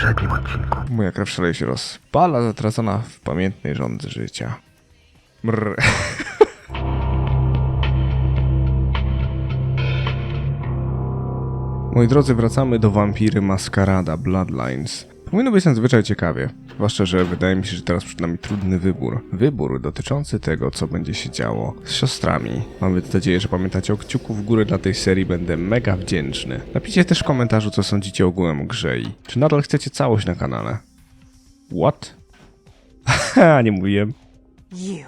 poprzednim odcinku. Moja krew szaleje się rozpala, zatracona w pamiętnej żądzy życia. Brr. Moi drodzy, wracamy do Vampire Masquerade Bloodlines. Powinno być nadzwyczaj ciekawie, zwłaszcza, że wydaje mi się, że teraz przed nami trudny wybór. Wybór dotyczący tego, co będzie się działo z siostrami. Mam nadzieję, że pamiętacie o kciuku w górę dla tej serii, będę mega wdzięczny. Napiszcie też w komentarzu, co sądzicie ogółem o grze i czy nadal chcecie całość na kanale. What? Haha, nie mówiłem. You.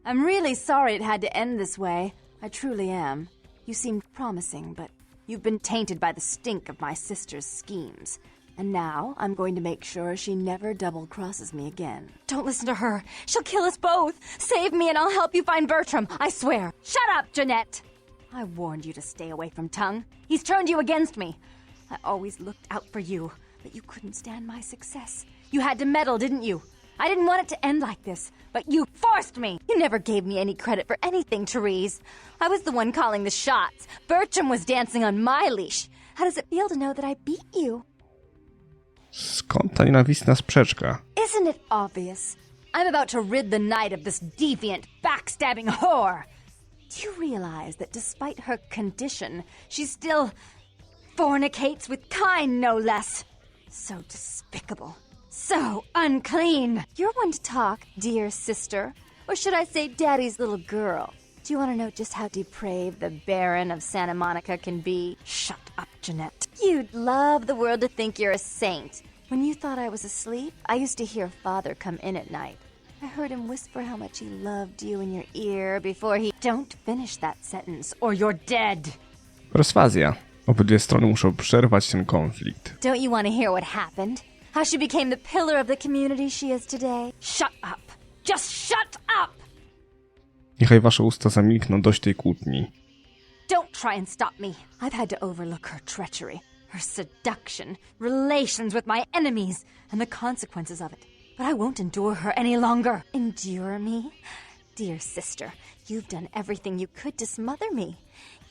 I'm really sorry it had to end this way. I truly am. You seemed promising, but you've been tainted by the stink of my sister's schemes. And now I'm going to make sure she never double-crosses me again. Don't listen to her. She'll kill us both. Save me and I'll help you find Bertram, I swear. Shut up, Jeanette! I warned you to stay away from Tongue. He's turned you against me. I always looked out for you, but you couldn't stand my success. You had to meddle, didn't you? I didn't want it to end like this, but you forced me! You never gave me any credit for anything, Therese. I was the one calling the shots. Bertram was dancing on my leash. How does it feel to know that I beat you? Skąd ta nienawistna sprzeczka? Isn't it obvious? I'm about to rid the night of this deviant, backstabbing whore. Do you realize that despite her condition, she still fornicates with kind, no less? So despicable. So unclean. You're one to talk, dear sister. Or should I say daddy's little girl? Do you want to know just how depraved the Baron of Santa Monica can be? Shut up, Jeanette. You'd love the world to think you're a saint. When you thought I was asleep, I used to hear Father come in at night. I heard him whisper how much he loved you in your ear before he... Don't finish that sentence, or you're dead. Perswazja. Obydwie strony muszą przerwać ten konflikt. Don't you want to hear what happened? How she became the pillar of the community she is today? Shut up. Just shut up! Niechaj wasze usta zamilkną, dość tej kłótni. Don't try and stop me. I've had to overlook her treachery, her seduction, relations with my enemies, and the consequences of it. But I won't endure her any longer. Endure me? Dear sister, you've done everything you could to smother me.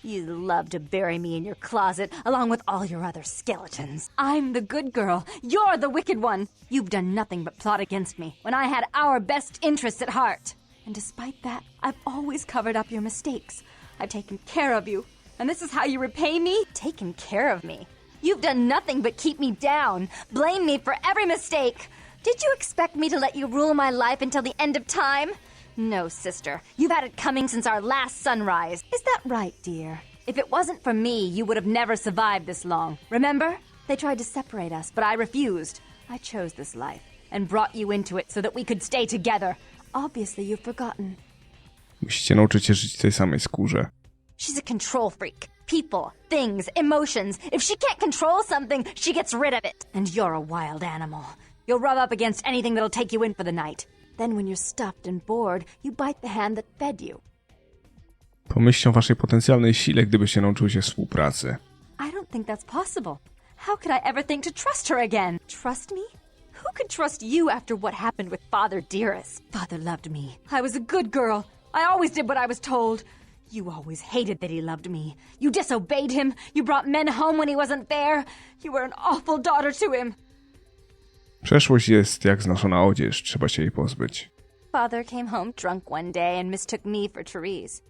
You love to bury me in your closet, along with all your other skeletons. I'm the good girl. You're the wicked one. You've done nothing but plot against me, when I had our best interests at heart. And despite that, I've always covered up your mistakes. I've taken care of you. And this is how you repay me? Taken care of me. You've done nothing but keep me down, blame me for every mistake. Did you expect me to let you rule my life until the end of time? No, sister. You've had it coming since our last sunrise. Is that right, dear? If it wasn't for me, you would have never survived this long. Remember? They tried to separate us, but I refused. I chose this life and brought you into it so that we could stay together. Obviously, you've forgotten. Musicie nauczyć się żyć w tej samej skórze. She's a control freak. People, things, emotions. If she can't control something, she gets rid of it. And you're a wild animal. You'll rub up against anything that'll take you in for the night. Then when you're stuffed and bored, you bite the hand that fed you. Pomyślcie o waszej potencjalnej sile, gdybyście nauczyły się współpracy. I don't think that's possible. How could I ever think to trust her again? Trust me? Who could trust you after what happened with Father Dearest? Father loved me. I was a good girl. I always did what I was told. You always hated that he loved me. You disobeyed him. You brought men home when he wasn't there. You were an awful daughter to him. Przeszłość jest jak znoszona odzież, trzeba się jej pozbyć. Father came home drunk one day and mistook me for Therese.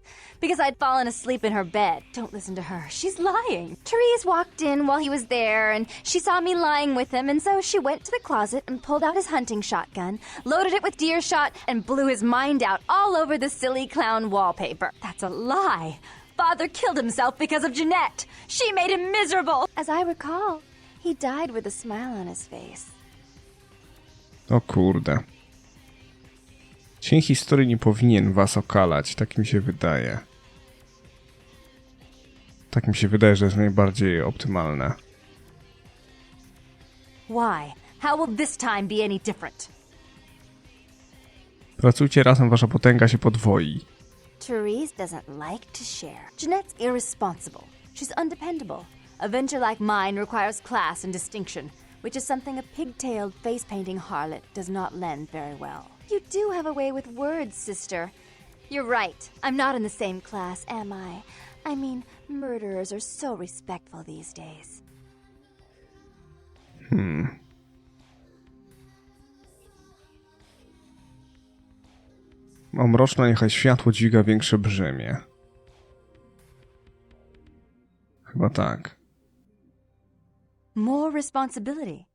Because I'd fallen asleep in her bed. Don't listen to her. She's lying. Therese walked in while he was there, and she saw me lying with him, and so she went to the closet and pulled out his hunting shotgun, loaded it with deer shot, and blew his mind out all over the silly clown wallpaper. That's a lie. Father killed himself because of Jeanette. She made him miserable. As I recall, he died with a smile on his face. O kurde. Cień historii nie powinien was okalać, tak mi się wydaje. Tak mi się wydaje, że jest najbardziej optymalne. Why? How will this time be any different? Pracujcie razem, wasza potęga się podwoi. Therese doesn't like to share. Jeanette's irresponsible. She's undependable. A venture like mine requires class and distinction, which is something a pigtailed, face-painting harlot does not lend very well. You do have a way with words, sister. You're right. I'm not in the same class, am I? I mean, murderers are so respectful these days. O mroczna, niechaj światło dźwiga większe brzemię. Chyba tak. More responsibility.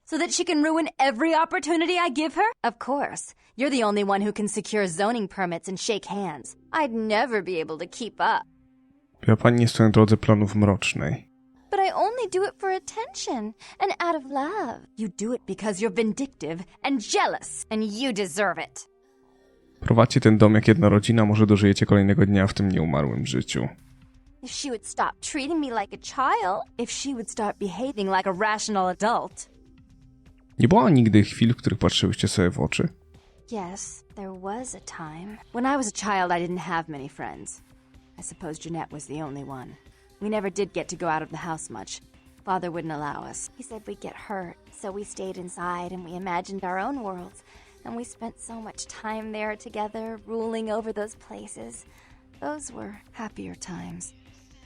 So that she can ruin every opportunity I give her? Of course. You're the only one who can secure zoning permits and shake hands. I'd never be able to keep up. Była pani nie stoi na drodze planów mrocznej. But I only do it for attention and out of love. You do it because you're vindictive and jealous, and you deserve it. Prowadźcie ten dom jak jedna rodzina, może dożyjecie kolejnego dnia w tym nieumarłym życiu. If she would stop treating me like a child, if she would start behaving like a rational adult. Nie było nigdy chwil, w których patrzyłyście sobie w oczy? Yes, there was a time. When I was a child, I didn't have many friends. I suppose Jeanette was the only one. We never did get to go out of the house much. Father wouldn't allow us. He said we'd get hurt, so we stayed inside and we imagined our own worlds. And we spent so much time there together, ruling over those places. Those were happier times,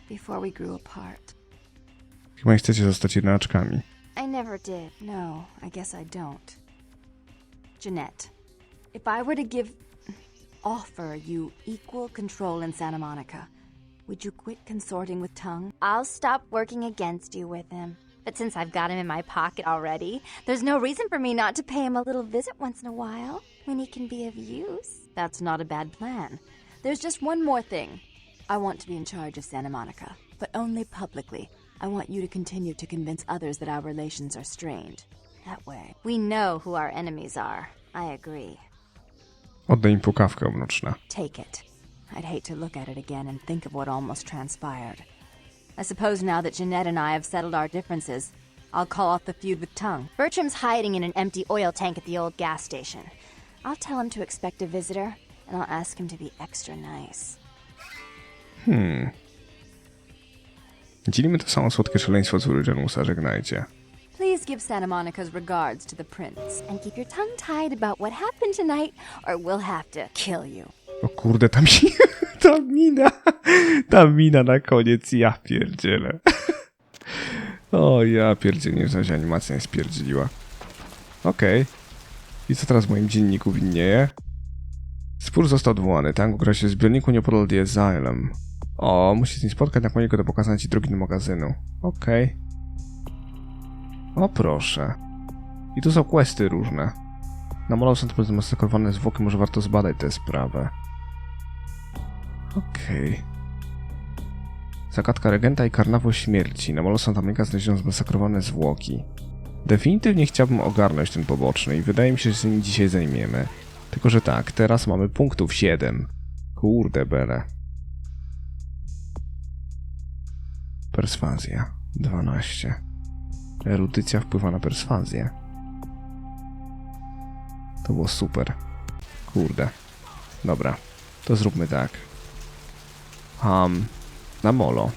before we grew apart. Chyba nie chcecie zostać jednaczkami. I never did. No, I guess I don't. Jeanette, if I were to offer you equal control in Santa Monica, would you quit consorting with Tongue? I'll stop working against you with him. But since I've got him in my pocket already, there's no reason for me not to pay him a little visit once in a while, when he can be of use. That's not a bad plan. There's just one more thing. I want to be in charge of Santa Monica, but only publicly. I want you to continue to convince others that our relations are strained. That way, we know who our enemies are. I agree. Oddaj im pukawkę mroczna. Take it. I'd hate to look at it again and think of what almost transpired. I suppose now that Jeanette and I have settled our differences, I'll call off the feud with Tongue. Bertram's hiding in an empty oil tank at the old gas station. I'll tell him to expect a visitor, and I'll ask him to be extra nice. Dzielimy to samo słodkie szaleństwo z Janusa, żegnajcie. Please give Santa Monica's regards to the prince, and keep your tongue tied about what happened tonight, or we'll have to kill you. O kurde, ta mina na koniec, ja pierdzielę. O, ja pierdzielę, że się animacja nie spierdzieliła. Okej. I co teraz w moim dzienniku widnieje? Spór został odwołany. Tango gra się w zbiorniku nieopodal The Asylum. O, musisz z nim spotkać na koniec do pokazania ci drogi do magazynu. Okej. O proszę. I tu są questy różne. Na molo są to zmasakrowane zwłoki, może warto zbadać tę sprawę. Okej. Zagadka regenta i karnawał śmierci. Na molo Santa Monica znaleziono zmasakrowane zwłoki. Definitywnie chciałbym ogarnąć ten poboczny i wydaje mi się, że się nim dzisiaj zajmiemy. Tylko, że tak, teraz mamy punktów 7. Kurde bele. Perswazja 12. Erudycja wpływa na perswazję. To było super. Kurde. Dobra, to zróbmy tak. Na molo.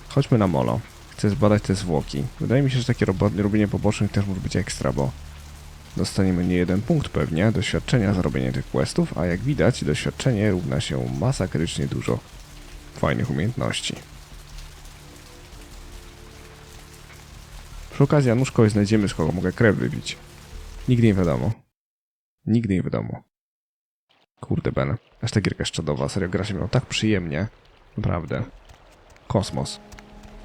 Chodźmy na molo. Chcę zbadać te zwłoki. Wydaje mi się, że takie robienie pobocznych też może być ekstra, bo dostaniemy nie jeden punkt pewnie doświadczenia za robienie tych questów, a jak widać doświadczenie równa się masakrycznie dużo fajnych umiejętności. Przy okazji Janusz kogoś znajdziemy, z kogo mogę krew wybić. Nigdy nie wiadomo. Nigdy nie wiadomo. Kurde ben. Aż ta gierka jest czadowa. Serio, gra się miała tak przyjemnie. Naprawdę. Kosmos.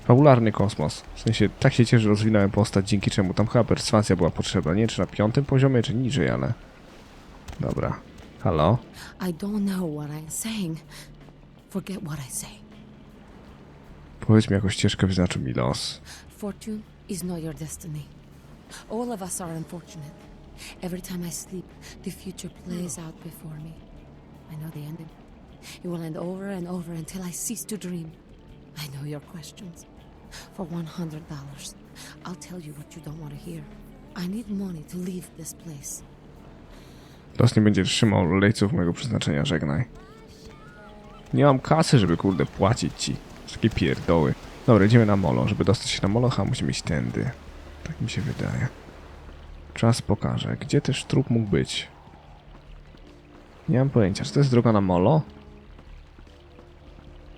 Fabularny kosmos. W sensie, tak się cieszę, że rozwinąłem postać, dzięki czemu tam chyba perswazja była potrzebna. Nie wiem, czy na 5. poziomie, czy niżej, ale... Dobra. Halo? I don't know what I'm saying. Forget what I say. Powiedz mi, jaką ścieżkę wyznaczył mi los. Fortune is not your destiny. All of us are unfortunate. Every time I sleep, the future plays out before me. I know the ending. It will end over and over until I cease to dream. I know your questions. For $100, I'll tell you what you don't want to hear. I need money to leave this place. Los nie będzie trzymał lejców mojego przeznaczenia, żegnaj. Nie mam kasy, żeby kurde płacić ci. Takie pierdoły. Dobra, idziemy na molo. Żeby dostać się na molo, chyba musimy iść tędy. Tak mi się wydaje. Czas pokaże. Gdzie też trup mógł być? Nie mam pojęcia. Czy to jest droga na molo?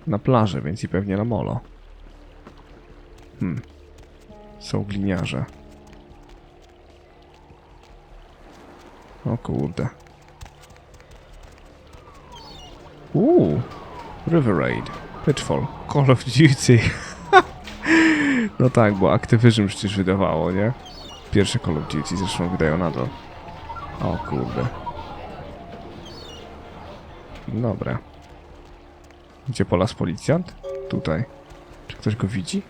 Na plaży, więc i pewnie na molo. Są gliniarze. O kurde. River Raid. Pitfall. Call of Duty. No tak, bo Activision przecież wydawało, nie? Pierwsze Call of Duty zresztą wydają na to. O kurde. Dobra. Gdzie po las policjant? Tutaj. Czy ktoś go widzi?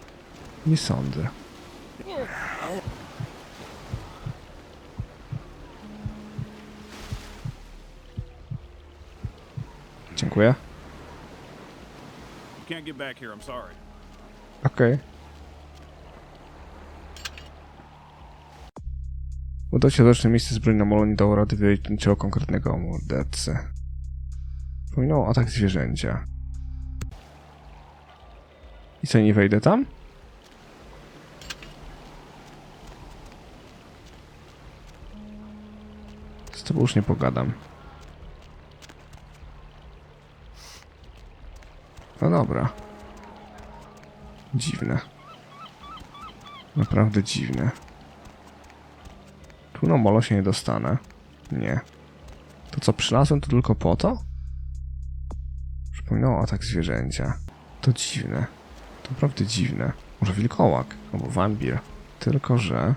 Nie sądzę. Dziękuję. Can't get back here, I'm sorry. Okej. Udać się do miejsce zbroi na molo nie dało rady wyjaśnić niczego konkretnego o mordercy. Wspominał o atak zwierzęcia. I co, nie wejdę tam? Z tobą już nie pogadam. No dobra. Dziwne. Naprawdę dziwne. Tu na molo się nie dostanę. Nie. To co, przylazłem tu tylko po to? Przypominało atak zwierzęcia. To dziwne. To naprawdę dziwne. Może wilkołak, albo wampir. Tylko, że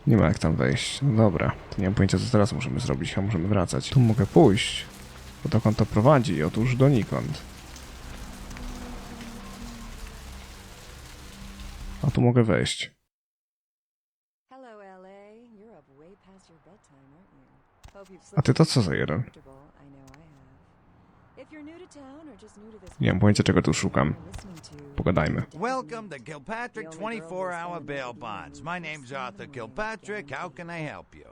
nie ma jak tam wejść. No dobra, to nie mam pojęcia, co teraz możemy zrobić, a możemy wracać. Tu mogę pójść. Bo dokąd to prowadzi? Otóż donikąd. A tu mogę wejść. A ty to co za jeden? Nie mam pojęcia, czego tu szukam. Pogadajmy. Welcome to Kilpatrick 24-hour bail bonds. My name's Arthur Kilpatrick. How can I help you?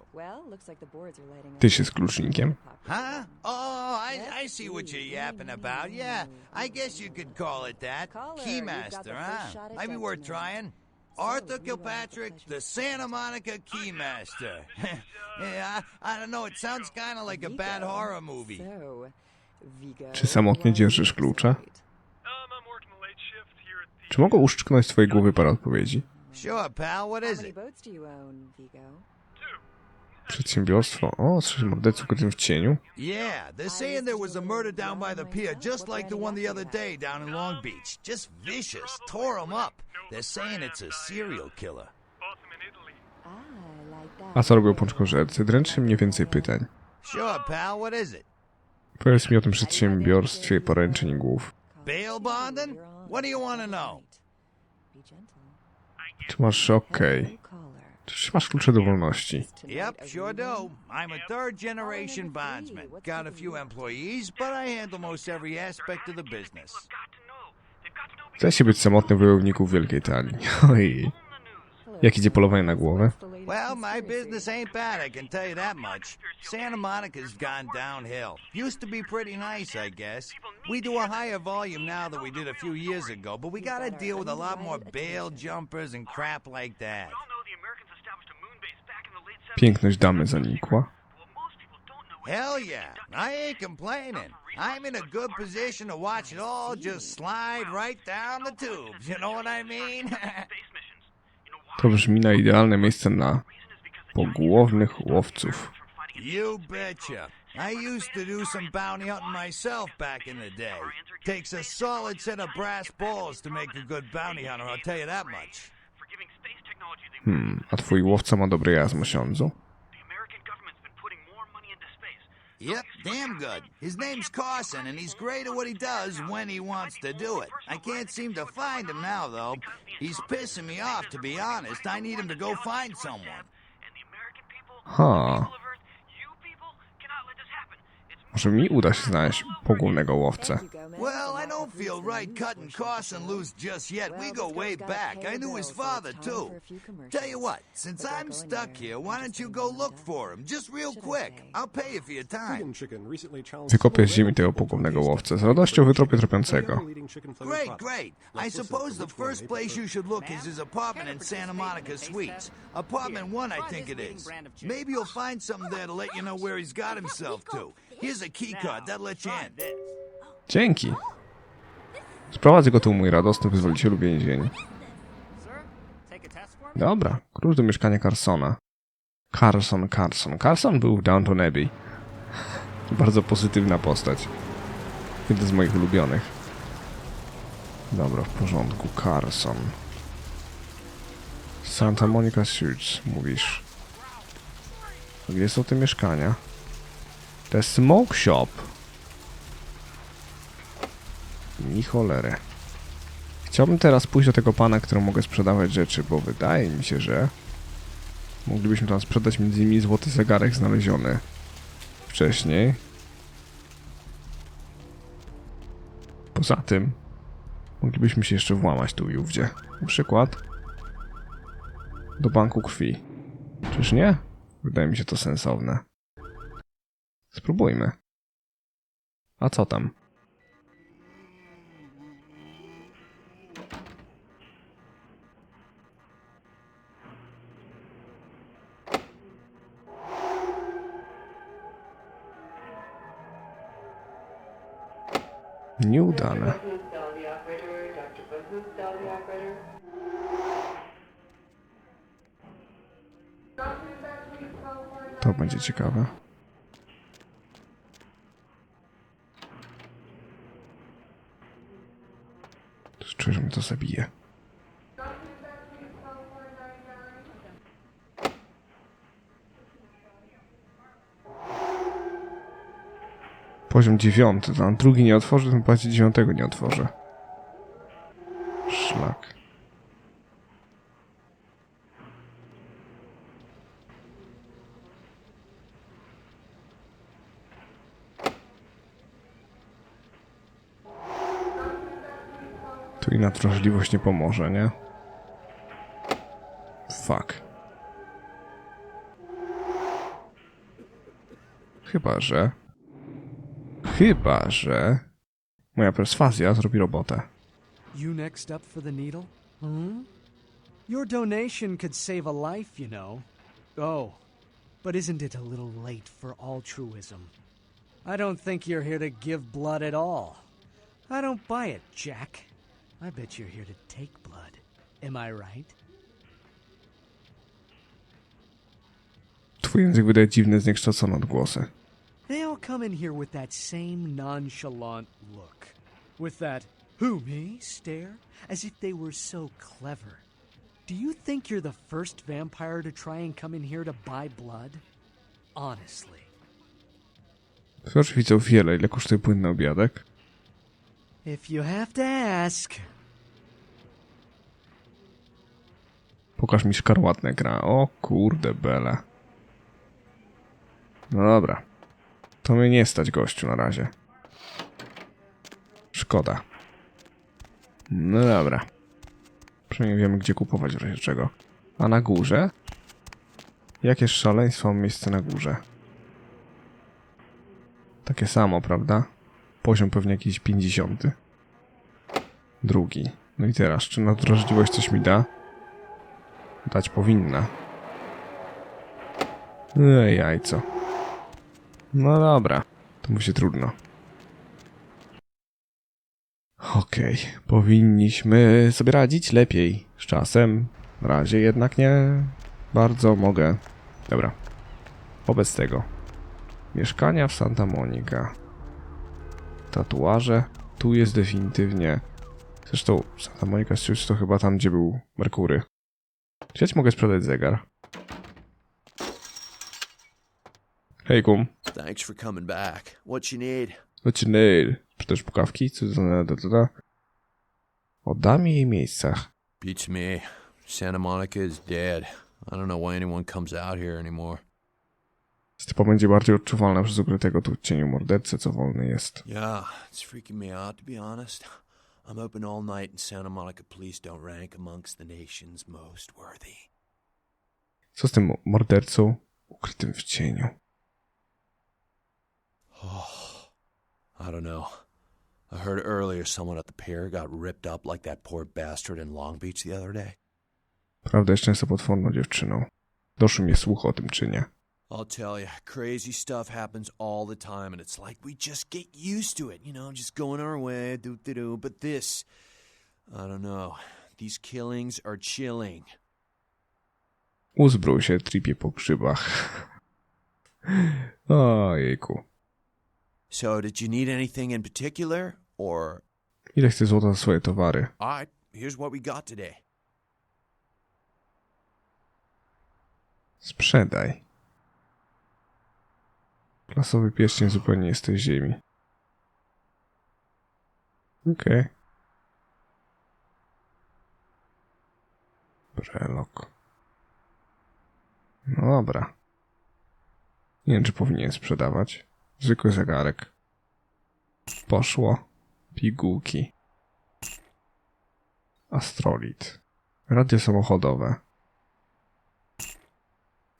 Ty się z klucznikiem? Huh? Oh, I see what you're yapping about. Yeah, I guess you could call it that. Keymaster, huh? Might be worth trying. Arthur Kilpatrick, the Santa Monica Keymaster. Yeah, I don't know, it sounds kind of like a bad horror movie. Czy samotnie dzierżysz klucze? Czy mogę uszczknąć z twojej głowy parę odpowiedzi? Sure, pal, what is it? Przedsiębiorstwo? O, słyszę morderców ukrytym w cieniu? Yeah, they're saying there was a murder down by the pier, just like the one the other day down in Long Beach. Just vicious, tore 'em up. They're saying it's a serial killer. A co robią pączkożercy? Dręczy mnie więcej pytań. Sure, pal, what is it? Powiedz mi o tym przedsiębiorstwie poręczeń głów. Bail bonding? What do you want to know? Czy masz okej? Czy masz klucze do wolności? Yep, sure do. I'm a third generation bondsman. Got a few employees, but I handle most every aspect of the business. Chce się być samotnym wojowniku w Wielkiej Talii. Oj. Jak idzie polowanie na głowę? Well, my business ain't bad, I can tell you that much. Santa Monica's gone downhill. Used to be pretty nice, I guess. We do a higher volume now than we did a few years ago, but we gotta deal with a lot more bail jumpers and crap like that. Piękność damy zanikła. Hell yeah, I ain't complaining. I'm in a good position to watch it all just slide right down the tubes, you know what I mean? To brzmi na idealne miejsce na pogłownych łowców. You betcha. I used to do some bounty hunting myself back in the day. Takes a solid set of brass balls to make a good bounty hunter, I'll tell you that much. A twój łowca ma dobry jazd mosiądzu? Yep, damn good. His name's Carson, and he's great at what he does when he wants to do it. I can't seem to find him now, though. He's pissing me off, to be honest. I need him to go find someone. Ha. Może mi uda się znaleźć pogłównego łowcę. Well, I don't feel right cutting Carson loose just yet. We go way back. I knew his father, too. Tell you what, since I'm stuck here, why don't you go look for him? Just real quick. I'll pay you for your time. Wykopię z ziemi tego pogłównego łowcę. Z radością wytropię tropiącego. Great, great. I suppose the first place you should look is his apartment in Santa Monica Suites. Apartment 1, I think it is. Maybe you'll find something there to let you know where he's got himself to. Here's a key card, that'll let you in. Dzięki. Sprowadzę go tu, mój radosny wyzwolicielu więzień. Dobra, klucz do mieszkania Carsona. Carson był w Downton Abbey. Bardzo pozytywna postać. Jeden z moich ulubionych. Dobra, w porządku. Carson. Santa Monica Suits, mówisz. Gdzie są te mieszkania? To jest smoke shop. Ni cholery. Chciałbym teraz pójść do tego pana, któremu mogę sprzedawać rzeczy, bo wydaje mi się, że moglibyśmy tam sprzedać m.in. złoty zegarek znaleziony wcześniej. Poza tym moglibyśmy się jeszcze włamać tu i ówdzie. Na przykład do banku krwi. Czyż nie? Wydaje mi się to sensowne. Spróbujmy. A co tam? Nieudane. To będzie ciekawe. Czuję, że mnie to zabije. Poziom 9. Tam drugi nie otworzy, tym bardziej 9 nie otworzę. Szlak. Tu i nadwrażliwość nie pomoże, nie? Fuck. Chyba, że moja perswazja zrobi robotę. You next up for the needle? Hmm? Your donation could save a life, you know. Oh, but isn't it a little late for altruism? I don't think you're here to give blood at all. I don't buy it, Jack. I bet you're here to take blood. Am I right? Twój język wydaje dziwne, zniekształcone odgłosy. They all come in here with that same nonchalant look. With that, who, me, stare? As if they were so clever. Do you think you're the first vampire to try and come in here to buy blood? Honestly. Proszę widzą wiele, ile kosztuje płynny obiadek. If you have to ask. Pokaż mi szkarłatne gra. O kurde bele. No dobra. To mnie nie stać, gościu, na razie. Szkoda. No dobra. Przynajmniej wiemy, gdzie kupować w razie czego. A na górze? Jakież szaleństwo ma miejsce na górze? Takie samo, prawda? Poziom pewnie jakiś 50. Drugi. No i teraz, czy nadwrażliwość coś mi da? Dać powinna. Jajco. No dobra, to mu się trudno. Okej, powinniśmy sobie radzić lepiej z czasem. Na razie jednak nie bardzo mogę. Dobra. Wobec tego. Mieszkania w Santa Monica. Tatuaże. Tu jest definitywnie. Zresztą Santa Monica Studios to chyba tam, gdzie był Merkury. Czy ja ci mogę sprzedać zegar? Hej, kum. Thanks for coming back. What you need? What you need? Sprzedaż pukawki? Co za... Oddamy jej miejscach. Beats me. Santa Monica is dead. I don't know why anyone comes out here anymore. Stypa będzie bardziej odczuwalna przez ukrytego tu w cieniu mordercę, co wolny jest. Yeah, it's freaking me out, to be honest. I'm open all night and Santa Monica police don't rank amongst the nation's most worthy. Co z tym mordercą ukrytym w cieniu? Oh, I don't know. I heard earlier someone at the pier got ripped up like that poor bastard in Long Beach the other day. Prawda jest często potworną dziewczyną. Doszły mnie słuchy o tym czynie. I'll tell you, crazy stuff happens all the time, and it's like we just get used to it, you know, just going our way, do. But this, I don't know, these killings are chilling. Uzbrój się, tripie po grzybach. Ojejku. So, did you need anything in particular, or... Ile chce złota za swoje towary? Alright, here's what we got today. Sprzedaj. Klasowy pierścień zupełnie jest z tej ziemi. Okej. Brelok. No dobra. Nie wiem, czy powinien sprzedawać. Zwykły zegarek. Poszło. Pigułki. Astrolit. Radio samochodowe.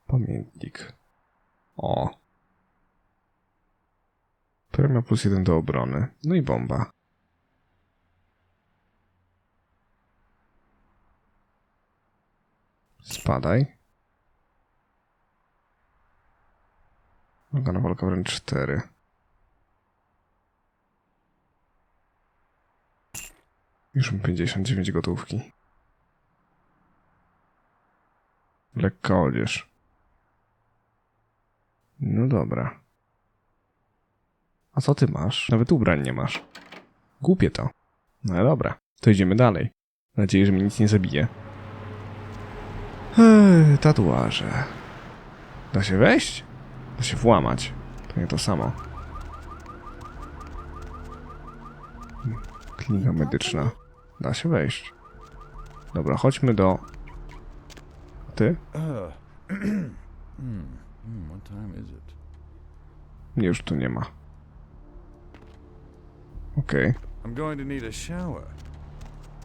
Pamiętnik. O. Premia +1 do obrony. No i bomba. Spadaj. Nagana walka wręcz 4. Już mam 59 gotówki. Lekka odzież. No dobra. A co ty masz? Nawet ubrań nie masz. Głupie to. No dobra, to idziemy dalej. Mam nadzieję, że mnie nic nie zabije. Tatuaże. Da się wejść? Da się włamać. To nie to samo. Klinika medyczna. Da się wejść. Dobra, chodźmy do... Ty? What time is it? Nie, już tu nie ma. Okej. I'm going to need a shower.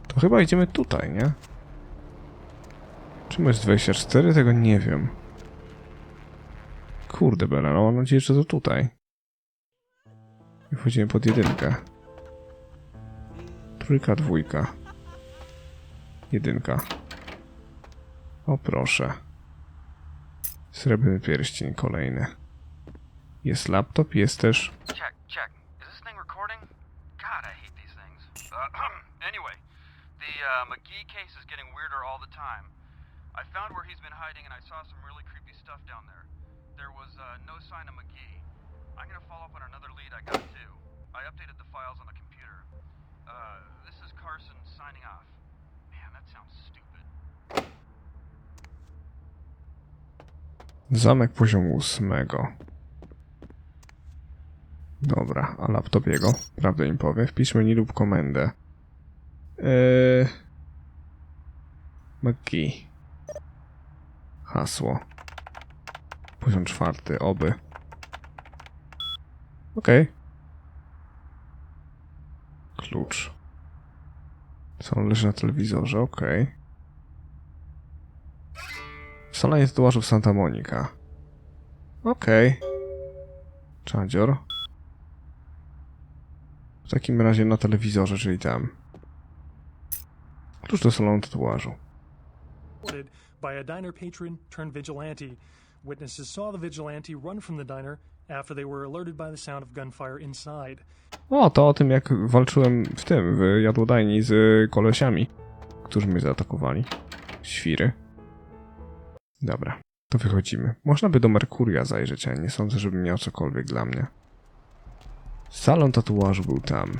To chyba idziemy tutaj, nie? Czemu jest 24? Tego nie wiem. Kurde bela, no mam nadzieję, że to tutaj. I wchodzimy pod 1. 3, 2. 1. O proszę. Srebrny pierścień kolejny. Jest laptop, jest też... Check. Is this thing recording? God, I hate these things. Anyway, the McGee case is getting weirder all the time. I found where he's been hiding and I saw some really creepy stuff down there. There was no sign of McGee. I'm gonna follow up on another lead I got too. I updated the files on the computer. This is Carson signing off. Man, that sounds stupid. Zamek poziomu 8. Dobra, a laptop jego? Prawdę im powie. Wpisz menu lub komendę. McGee. Hasło. Poziom 4. Oby. Okej. Klucz. Co on leży na telewizorze? Okej. W salonie tatuażów Santa Monica. Okej. Czadzior. W takim razie na telewizorze, czyli tam. Klucz do salonu tatuażu. By a diner patron turned vigilante. Witnesses saw the vigilante run from the diner after they were alerted by the sound of gunfire inside. O, to o tym, jak walczyłem w jadłodajni z kolesiami, którzy mnie zaatakowali. Świry. Dobra, to wychodzimy. Można by do Merkuria zajrzeć, ale nie sądzę, żeby miał cokolwiek dla mnie. Salon tatuażu był tam.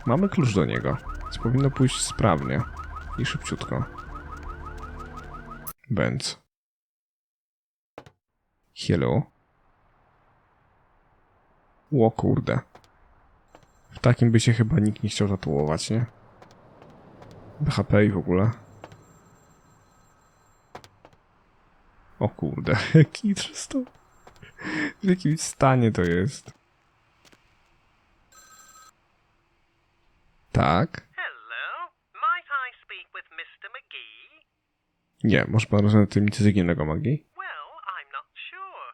Mamy klucz do niego, więc powinno pójść sprawnie i szybciutko. Benz. Hello. O kurde. W takim by się chyba nikt nie chciał tatuować, nie? BHP i w ogóle. O kurde, jaki to... W jakim stanie to jest? Tak? Hello, might I speak with Mr. McGee? Nie, może pan rozmawiać tajemnicy zaginionego magii? Well, I'm not sure.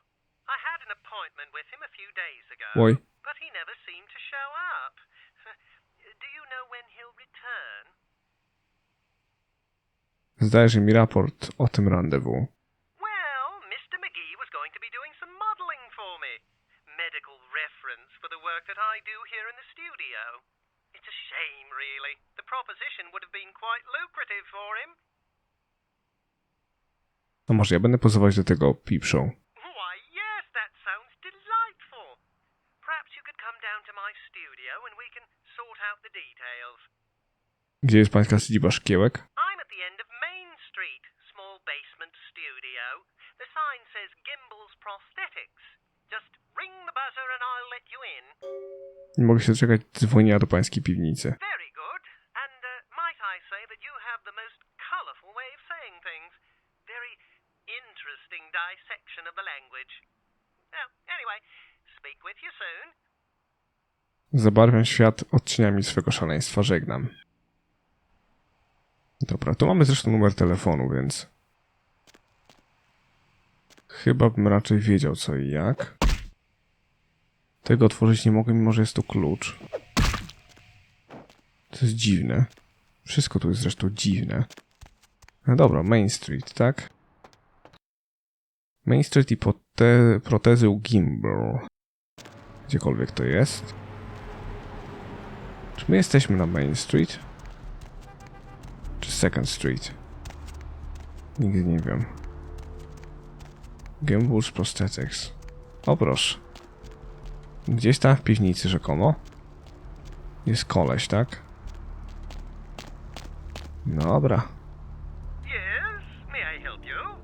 I had an appointment with him a few days ago, Oj. but he never seemed to show up. Do you know when he'll return? Zdaje mi raport o tym rendezvous. Well, Mr. McGee was going to be doing some modeling for me. Medical reference for the work that I do here in the studio. It's a shame, really. The proposition would have been quite lucrative for him. A może ja będę pozować do tego peep show? Why, yes, that sounds delightful. Gdzie jest pańska siedziba szkiełek? I'm at the end of Main Street, small basement studio. The sign says Gimbel's Prosthetics. Just ring the buzzer and I'll let you in. Nie mogę się doczekać dzwonienia do pańskiej piwnicy. Very good. And might I say that you have the most colourful way of saying things. Very interesting dissection of the language. Well, anyway, speak with you soon. Zabarwiam świat odcieniami swego szaleństwa, żegnam. Dobra, tu mamy zresztą numer telefonu, więc... Chyba bym raczej wiedział co i jak. Tego otworzyć nie mogę, mimo że jest tu klucz. To jest dziwne. Wszystko tu jest zresztą dziwne. No dobra, Main Street, tak? Main Street i protezy u Gimbel. Gdziekolwiek to jest. Czy my jesteśmy na Main Street? Czy Second Street? Nigdy nie wiem. Gimbel's Prosthetics. O proszę. Gdzieś tam w piwnicy rzekomo. Jest koleś, tak? Dobra. Yes, may I help you?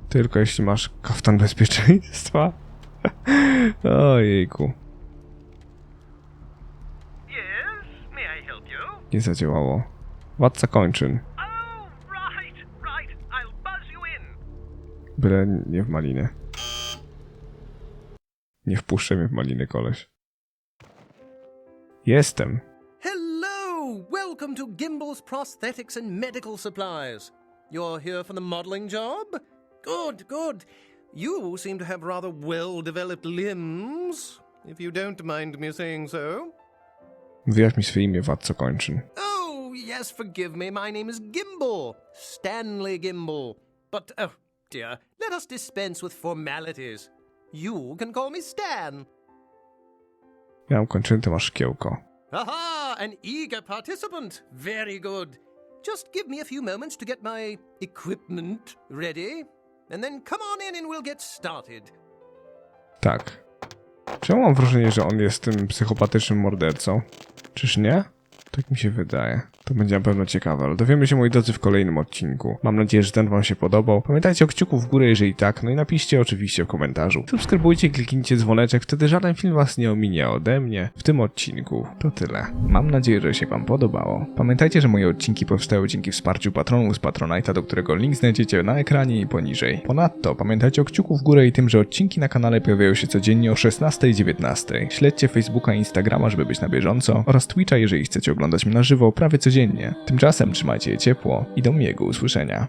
Tylko jeśli masz kaftan bezpieczeństwa. Ojejku. Yes, may I help you? Nie zadziałało. Zakończeń. Oh, right. I'll buzz you in. Byle nie w malinę. Nie wpuszczę mnie w malinę, koleś. Jestem. Hello! Welcome to Gimbel's Prosthetics and Medical Supplies. You're here for the modeling job? Good. You seem to have rather well-developed limbs, if you don't mind me saying so. Wyjaw mi swoje imię, Zakończeń. Oh, yes, forgive me. My name is Gimbel. Stanley Gimbel. But, oh, dear, let us dispense with formalities. You can call me Stan. Ja mam kończynę, ty masz szkiełko. Aha, an eager participant. Very good. Just give me a few moments to get my equipment ready, and then come on in and we'll get started. Tak. Czy ja mam wrażenie, że on jest tym psychopatycznym mordercą? Czyż nie? Tak mi się wydaje. To będzie na pewno ciekawe, ale dowiemy się, moi drodzy, w kolejnym odcinku. Mam nadzieję, że ten wam się podobał. Pamiętajcie o kciuku w górę, jeżeli tak, no i napiszcie oczywiście w komentarzu. Subskrybujcie, kliknijcie dzwoneczek, wtedy żaden film was nie ominie ode mnie w tym odcinku. To tyle. Mam nadzieję, że się wam podobało. Pamiętajcie, że moje odcinki powstały dzięki wsparciu patronów z Patronite'a, do którego link znajdziecie na ekranie i poniżej. Ponadto pamiętajcie o kciuku w górę i tym, że odcinki na kanale pojawiają się codziennie o 16 i 19. Śledźcie Facebooka i Instagrama, żeby być na bieżąco, oraz Twitcha, jeżeli chcecie oglądać mnie na żywo prawie codziennie. Tymczasem trzymajcie je ciepło i do miłego usłyszenia.